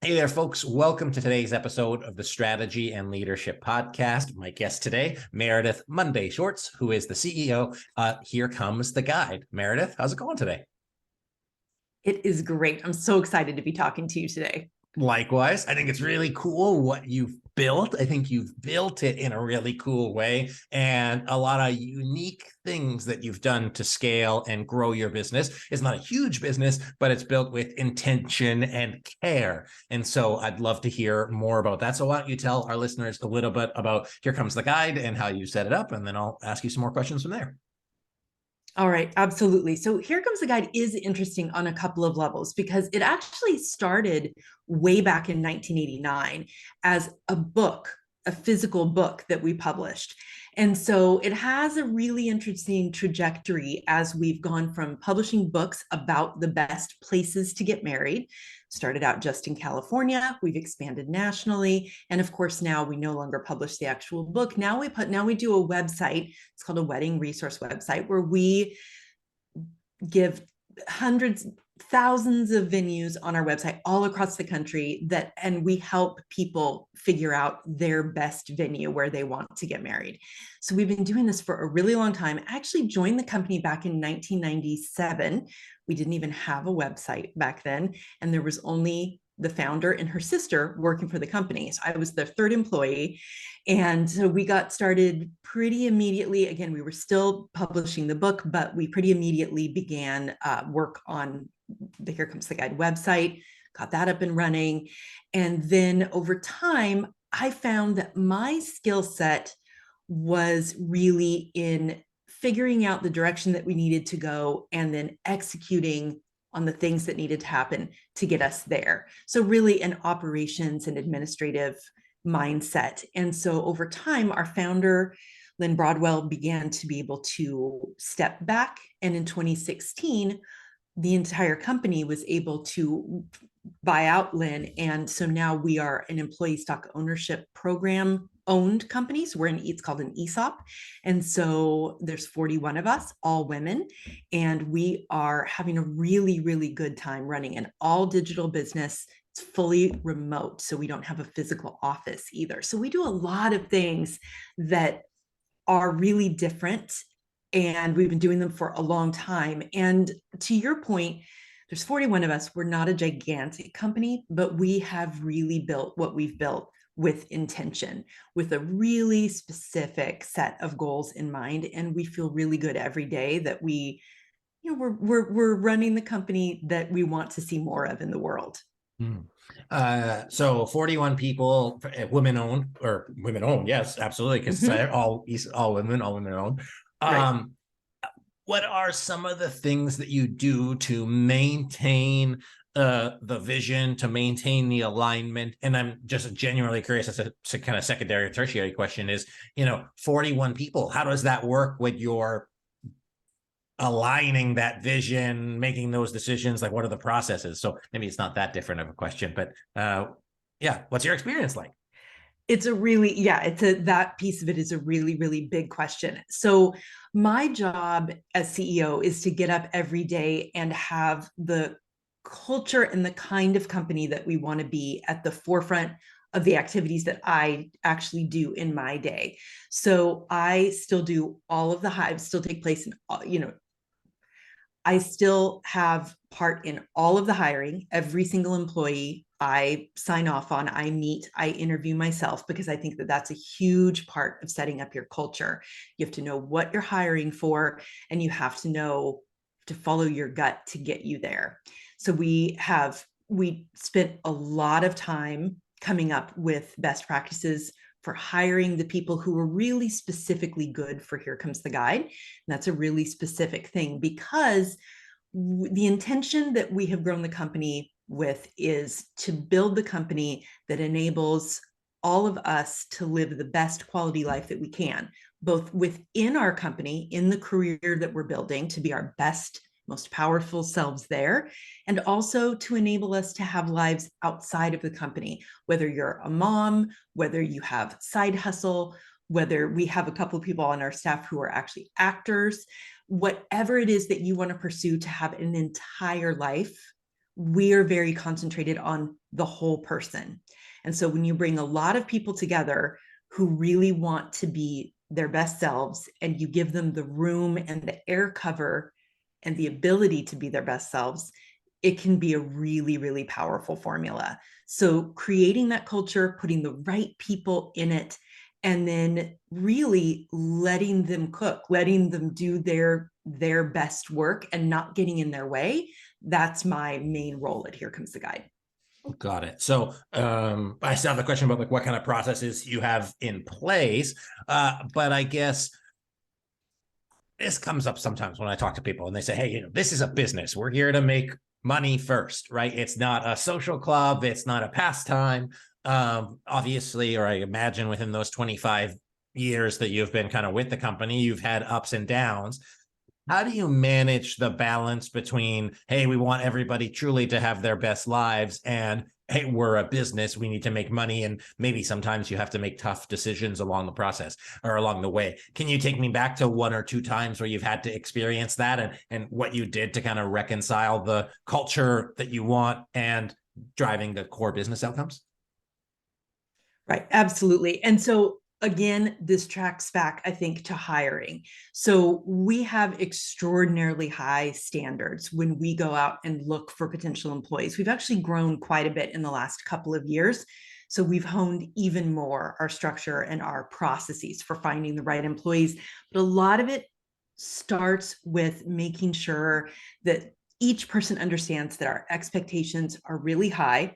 Hey there, folks. Welcome to today's episode of the Strategy and Leadership Podcast. My guest today, Meredith Monday Schwartz, who is the CEO. Here comes the guide. Meredith, how's it going today? It is great. I'm so excited to be talking to you today. Likewise, I think it's really cool what you've built. I think you've built it in a really cool way and a lot of unique things that you've done to scale and grow your business. It's not a huge business, but it's built with intention and care. And so I'd love to hear more about that. So why don't you tell our listeners a little bit about Here Comes the Guide and how you set it up, and then I'll ask you some more questions from there. All right, absolutely. So Here Comes the Guide is interesting on a couple of levels because it actually started way back in 1989 as a book, a physical book that we published. And so it has a really interesting trajectory as we've gone from publishing books about the best places to get married. Started out just in California, we've expanded nationally, and of course now we no longer publish the actual book. Now we do a website. It's called a wedding resource website where we give hundreds, thousands of venues on our website all across the country and we help people figure out their best venue where they want to get married. So we've been doing this for a really long time. I actually joined the company back in 1997. We didn't even have a website back then, and there was only the founder and her sister working for the company. So I was their third employee. And so we got started pretty immediately. Again, we were still publishing the book, but we pretty immediately began work on the Here Comes the Guide website, got that up and running. And then over time, I found that my skill set was really in figuring out the direction that we needed to go and then executing on the things that needed to happen to get us there. So really an operations and administrative mindset. And so over time, our founder, Lynn Broadwell, began to be able to step back. And in 2016, the entire company was able to buy out Lynn. And so now we are an employee stock ownership program owned company. So it's called an ESOP. And so there's 41 of us, all women, and we are having a really, really good time running an all digital business. It's fully remote. So we don't have a physical office either. So we do a lot of things that are really different, and we've been doing them for a long time. And to your point, there's 41 of us. We're not a gigantic company, but we have really built what we've built with intention, with a really specific set of goals in mind. And we feel really good every day that we're running the company that we want to see more of in the world. So 41 people, women owned, yes, absolutely, because all women owned. Right. What are some of the things that you do to maintain the vision, to maintain the alignment? And I'm just genuinely curious, as a kind of secondary or tertiary question is, 41 people, how does that work with your aligning that vision, making those decisions? Like, what are the processes? So maybe it's not that different of a question, but yeah, what's your experience like? That piece of it is a really, really big question. So my job as CEO is to get up every day and have the culture and the kind of company that we want to be at the forefront of the activities that I actually do in my day. So I still do all of the hives still take place in, I still have part in all of the hiring. Every single employee I sign off on, I meet, I interview myself, because I think that that's a huge part of setting up your culture. You have to know what you're hiring for, and you have to know to follow your gut to get you there. So we spent a lot of time coming up with best practices for hiring the people who were really specifically good for Here Comes the Guide. And that's a really specific thing, because the intention that we have grown the company with is to build the company that enables all of us to live the best quality life that we can, both within our company, in the career that we're building, to be our best, most powerful selves there, and also to enable us to have lives outside of the company, whether you're a mom, whether you have side hustle, whether we have a couple of people on our staff who are actually actors, whatever it is that you want to pursue, to have an entire life we are very concentrated on the whole person. And so when you bring a lot of people together who really want to be their best selves, and you give them the room and the air cover and the ability to be their best selves, it can be a really, really powerful formula. So creating that culture, putting the right people in it, and then really letting them cook, letting them do their best work and not getting in their way. That's my main role at Here Comes the Guide. Got it. So I still have the question about like what kind of processes you have in place, but I guess this comes up sometimes when I talk to people and they say, hey, you know, this is a business. We're here to make money first, right? It's not a social club. It's not a pastime. Obviously, or I imagine within those 25 years that you've been kind of with the company, you've had ups and downs. How do you manage the balance between, hey, we want everybody truly to have their best lives, and hey, we're a business, we need to make money, and maybe sometimes you have to make tough decisions along the process or along the way? Can you take me back to one or two times where you've had to experience that, and what you did to kind of reconcile the culture that you want and driving the core business outcomes? Right, absolutely. And so again, this tracks back, I think, to hiring. So we have extraordinarily high standards when we go out and look for potential employees. We've actually grown quite a bit in the last couple of years. So we've honed even more our structure and our processes for finding the right employees. But a lot of it starts with making sure that each person understands that our expectations are really high.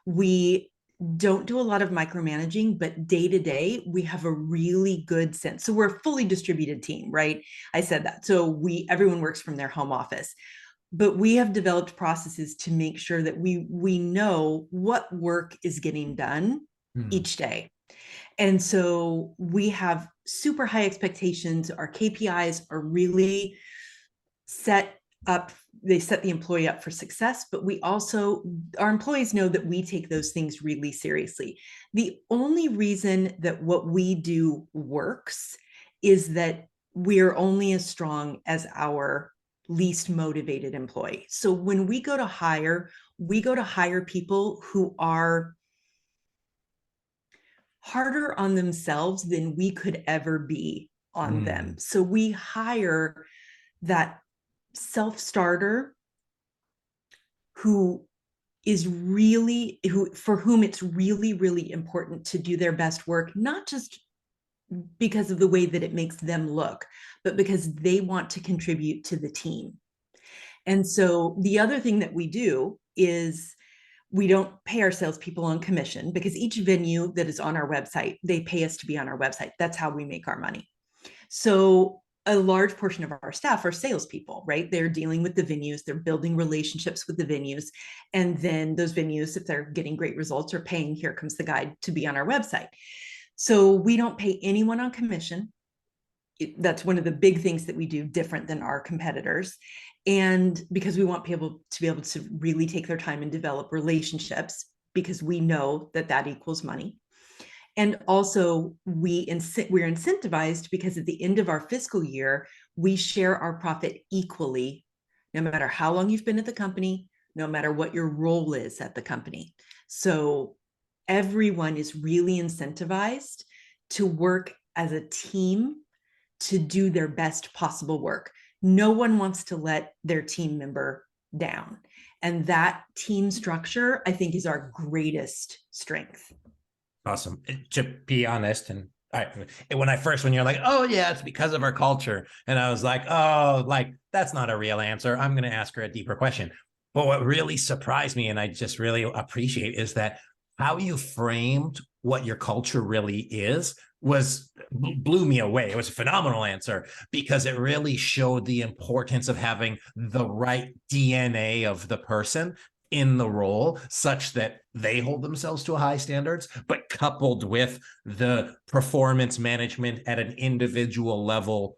We don't do a lot of micromanaging, but day to day, we have a really good sense. So we're a fully distributed team, right? I said that. So everyone works from their home office, but we have developed processes to make sure that we know what work is getting done each day. And so we have super high expectations. Our KPIs are really set up, they set the employee up for success, but our employees know that we take those things really seriously. The only reason that what we do works is that we're only as strong as our least motivated employee. So when we go to hire people who are harder on themselves than we could ever be on them. So we hire that self-starter for whom it's really, really important to do their best work, not just because of the way that it makes them look, but because they want to contribute to the team. And so the other thing that we do is we don't pay our salespeople on commission, because each venue that is on our website, they pay us to be on our website. That's how we make our money. So a large portion of our staff are salespeople, right? They're dealing with the venues, they're building relationships with the venues. And then those venues, if they're getting great results, are paying Here Comes the Guide to be on our website. So we don't pay anyone on commission. That's one of the big things that we do different than our competitors. And because we want people to be able to really take their time and develop relationships, because we know that that equals money. And also we're incentivized because at the end of our fiscal year, we share our profit equally, no matter how long you've been at the company, no matter what your role is at the company. So everyone is really incentivized to work as a team to do their best possible work. No one wants to let their team member down. And that team structure, I think, is our greatest strength. Awesome. To be honest, and when you're like, oh yeah, it's because of our culture, and I was like, oh, like that's not a real answer. I'm going to ask her a deeper question. But what really surprised me, and I just really appreciate, is that how you framed what your culture really is blew me away. It was a phenomenal answer, because it really showed the importance of having the right DNA of the person in the role, such that they hold themselves to high standards, but coupled with the performance management at an individual level.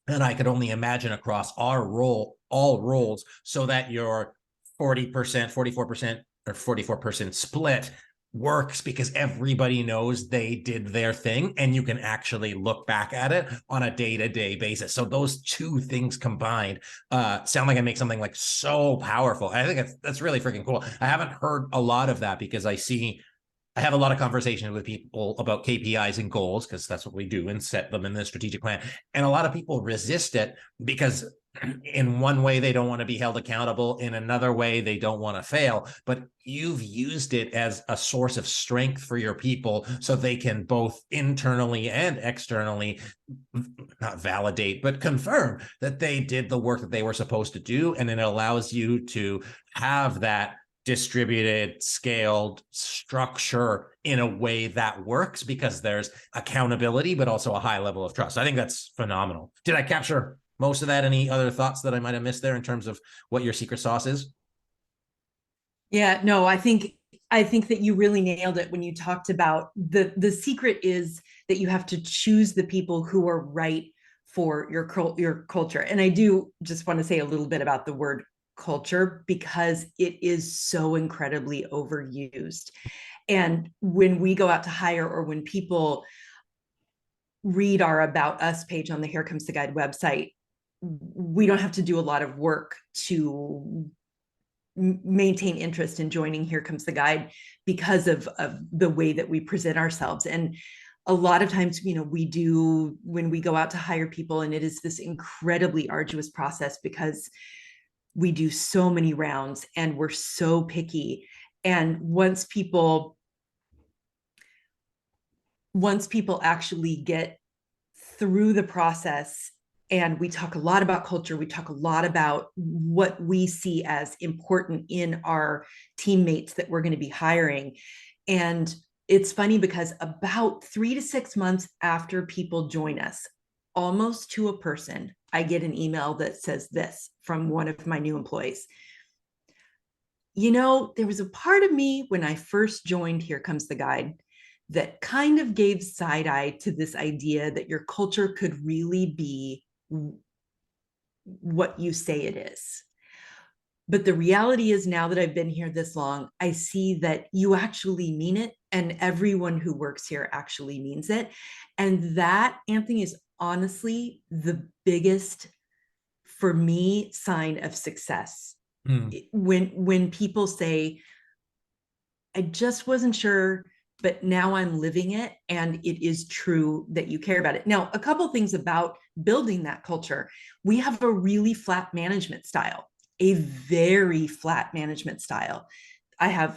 And I could only imagine across all roles, so that your 40%, 44%, or 44% split works because everybody knows they did their thing and you can actually look back at it on a day-to-day basis. So those two things combined sound like I make something like so powerful. I think that's really freaking cool. I haven't heard a lot of that because I have a lot of conversations with people about KPIs and goals because that's what we do and set them in the strategic plan. And a lot of people resist it because in one way, they don't want to be held accountable. In another way, they don't want to fail. But you've used it as a source of strength for your people so they can both internally and externally not validate, but confirm that they did the work that they were supposed to do. And it allows you to have that distributed, scaled structure in a way that works because there's accountability, but also a high level of trust. I think that's phenomenal. Did I capture most of that? Any other thoughts that I might have missed there in terms of what your secret sauce is? Yeah, no, I think that you really nailed it when you talked about the secret is that you have to choose the people who are right for your culture. And I do just want to say a little bit about the word culture because it is so incredibly overused. And when we go out to hire or when people read our About Us page on the Here Comes the Guide website, we don't have to do a lot of work to maintain interest in joining Here Comes the Guide because of the way that we present ourselves. And a lot of times, we do when we go out to hire people, and it is this incredibly arduous process because we do so many rounds and we're so picky. And once people actually get through the process, and we talk a lot about culture, we talk a lot about what we see as important in our teammates that we're going to be hiring. And it's funny because about 3 to 6 months after people join us, almost to a person, I get an email that says this from one of my new employees. There was a part of me when I first joined Here Comes the Guide that kind of gave side eye to this idea that your culture could really be what you say it is. But the reality is, now that I've been here this long, I see that you actually mean it, and everyone who works here actually means it. And that, Anthony, is honestly the biggest, for me, sign of success. When people say, I just wasn't sure, but now I'm living it, and it is true that you care about it. Now, a couple things about building that culture. We have a really flat management style, a very flat management style. I'm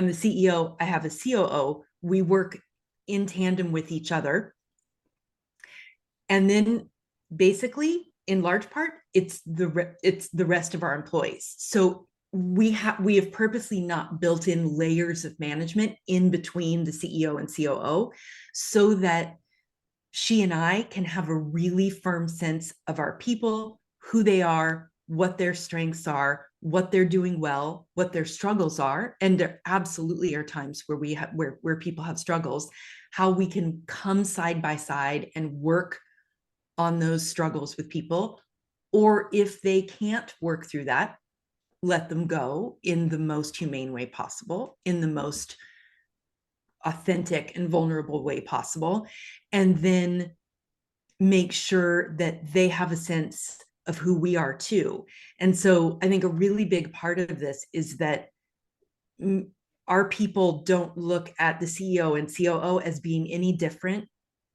the CEO, I have a COO, we work in tandem with each other. And then basically, in large part, it's the rest of our employees. So we have purposely not built in layers of management in between the CEO and COO so that she and I can have a really firm sense of our people, who they are, what their strengths are, what they're doing well, what their struggles are. And there absolutely are times where people have struggles, how we can come side by side and work on those struggles with people. Or if they can't work through that, let them go in the most humane way possible, in the most authentic and vulnerable way possible, and then make sure that they have a sense of who we are too. And so I think a really big part of this is that our people don't look at the CEO and COO as being any different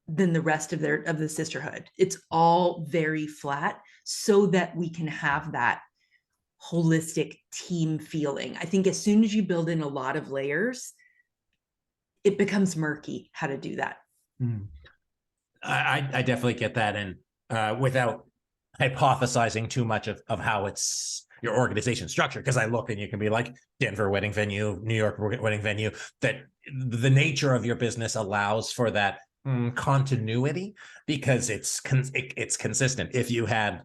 than the rest of the sisterhood. It's all very flat so that we can have that holistic team feeling. I think as soon as you build in a lot of layers, it becomes murky how to do that. I definitely get that. And without hypothesizing too much of how it's your organization structure, because I look and you can be like Denver wedding venue, New York wedding venue, that the nature of your business allows for that continuity because it's consistent. If you had,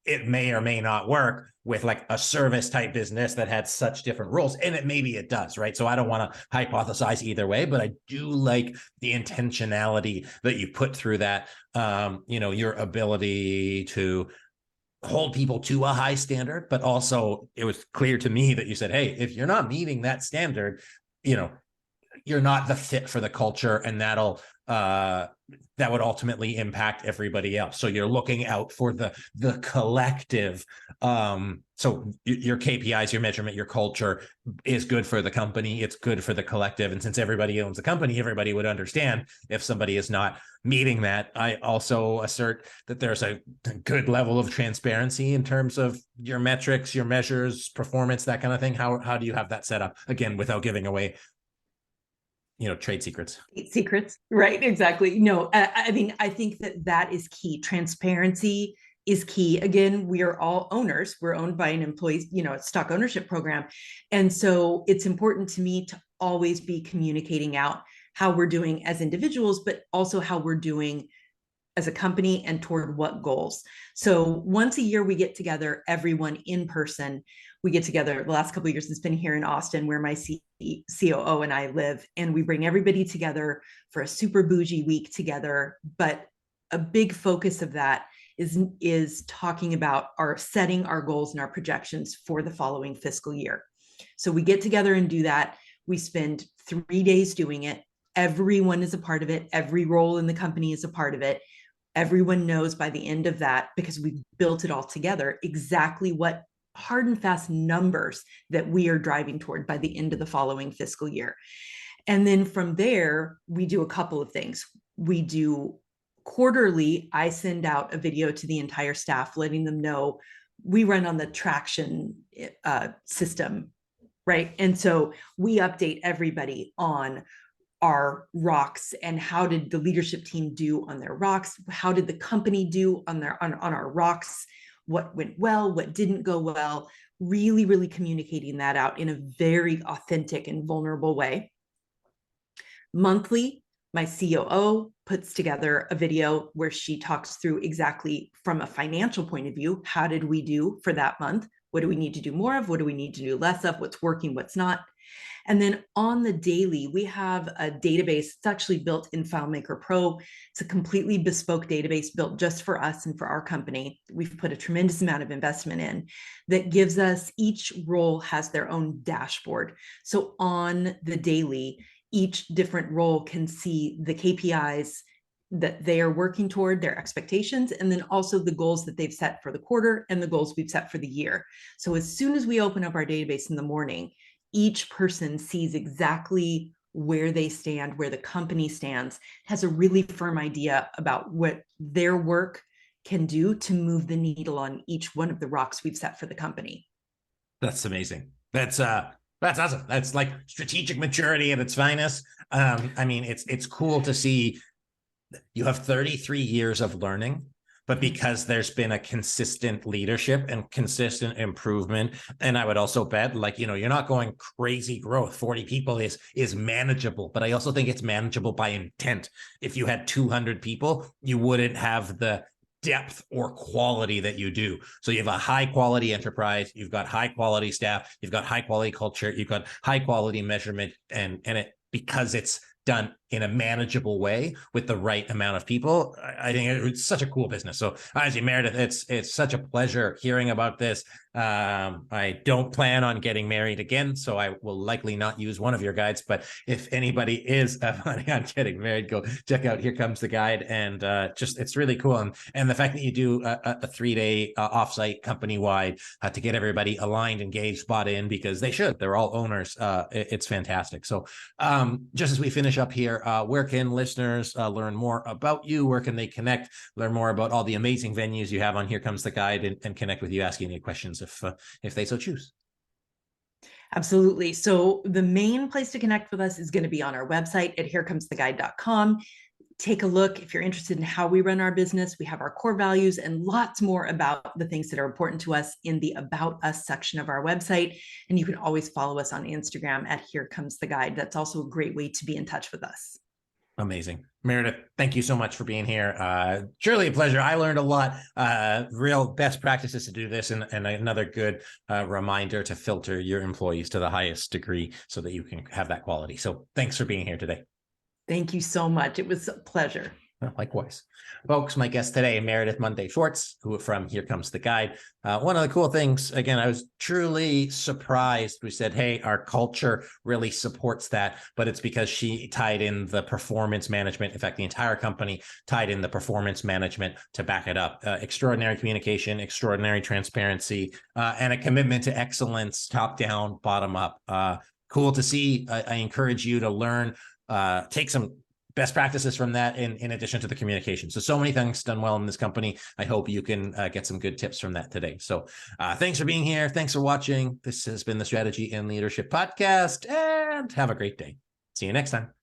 it may or may not work with like a service type business that had such different rules, and maybe it does, right? So I don't want to hypothesize either way, but I do like the intentionality that you put through that, your ability to hold people to a high standard, but also it was clear to me that you said, hey, if you're not meeting that standard, you're not the fit for the culture, and that would ultimately impact everybody else. So you're looking out for the collective. So your KPIs, your measurement, your culture is good for the company. It's good for the collective. And since everybody owns the company, everybody would understand if somebody is not meeting that. I also assert that there's a good level of transparency in terms of your metrics, your measures, performance, that kind of thing. How do you have that set up, again, without giving away trade secrets? Secrets, right? Exactly. No, I mean, I think that is key. Transparency is key. Again, we are all owners. We're owned by an employee, stock ownership program. And so it's important to me to always be communicating out how we're doing as individuals, but also how we're doing as a company and toward what goals. So once a year, we get together, everyone in person. We get together. The last couple of years, it's been here in Austin, where my COO and I live, and we bring everybody together for a super bougie week together. But a big focus of that is talking about setting our goals and our projections for the following fiscal year. So we get together and do that. We spend 3 days doing it. Everyone is a part of it. Every role in the company is a part of it. Everyone knows by the end of that, because we've built it all together, exactly what hard and fast numbers that we are driving toward by the end of the following fiscal year. And then from there, we do a couple of things. We do quarterly, I send out a video to the entire staff, letting them know we run on the traction system, right? And so we update everybody on our rocks and how did the leadership team do on their rocks? How did the company do on our rocks? What went well, what didn't go well, really, really communicating that out in a very authentic and vulnerable way. Monthly, my COO puts together a video where she talks through exactly from a financial point of view, how did we do for that month? What do we need to do more of? What do we need to do less of? What's working, what's not? And then on the daily, we have a database. It's actually built in FileMaker Pro. It's a completely bespoke database built just for us and for our company. We've put a tremendous amount of investment in that gives us, each role has their own dashboard. So on the daily, each different role can see the KPIs that they are working toward, their expectations, and then also the goals that they've set for the quarter and the goals we've set for the year. So as soon as we open up our database in the morning, each person sees exactly where they stand, where the company stands, has a really firm idea about what their work can do to move the needle on each one of the rocks we've set for the company. That's amazing. That's awesome. That's like strategic maturity at its finest. I mean, it's cool to see you have 33 years of learning, but because there's been a consistent leadership and consistent improvement. And I would also bet, you're not going crazy growth. 40 people is manageable, but I also think it's manageable by intent. If you had 200 people, you wouldn't have the depth or quality that you do. So you have a high quality enterprise, you've got high quality staff, you've got high quality culture, you've got high quality measurement, and it, because it's done in a manageable way with the right amount of people, I think it's such a cool business. So honestly, Meredith, it's such a pleasure hearing about this. I don't plan on getting married again, so I will likely not use one of your guides, but if anybody is planning on getting married, go check out Here Comes the Guide. And it's really cool. And the fact that you do a 3-day offsite company-wide to get everybody aligned, engaged, bought in, because they're all owners. It's fantastic. So just as we finish up here, where can listeners learn more about you? Where can they connect, learn more about all the amazing venues you have on Here Comes the Guide, and connect with you, asking you questions if they so choose? Absolutely. So the main place to connect with us is going to be on our website at herecomes.theguide.com. Take a look if you're interested in how we run our business. We have our core values and lots more about the things that are important to us in the About Us section of our website. And you can always follow us on Instagram at Here Comes the Guide. That's also a great way to be in touch with us. Amazing. Meredith, thank you so much for being here. Truly a pleasure. I learned a lot, real best practices to do this, and another good reminder to filter your employees to the highest degree so that you can have that quality. So thanks for being here today. Thank you so much. It was a pleasure. Well, likewise. Folks, my guest today, Meredith Monday Schwartz, who from Here Comes the Guide. One of the cool things, again, I was truly surprised. We said, hey, our culture really supports that, but it's because she tied in the performance management. In fact, the entire company tied in the performance management to back it up. Extraordinary communication, extraordinary transparency, and a commitment to excellence, top down, bottom up. Cool to see. I encourage you to learn, take some best practices from that in addition to the communication. So many things done well in this company. I hope you can get some good tips from that today. So thanks for being here. Thanks for watching. This has been the Strategy and Leadership Podcast, and have a great day. See you next time.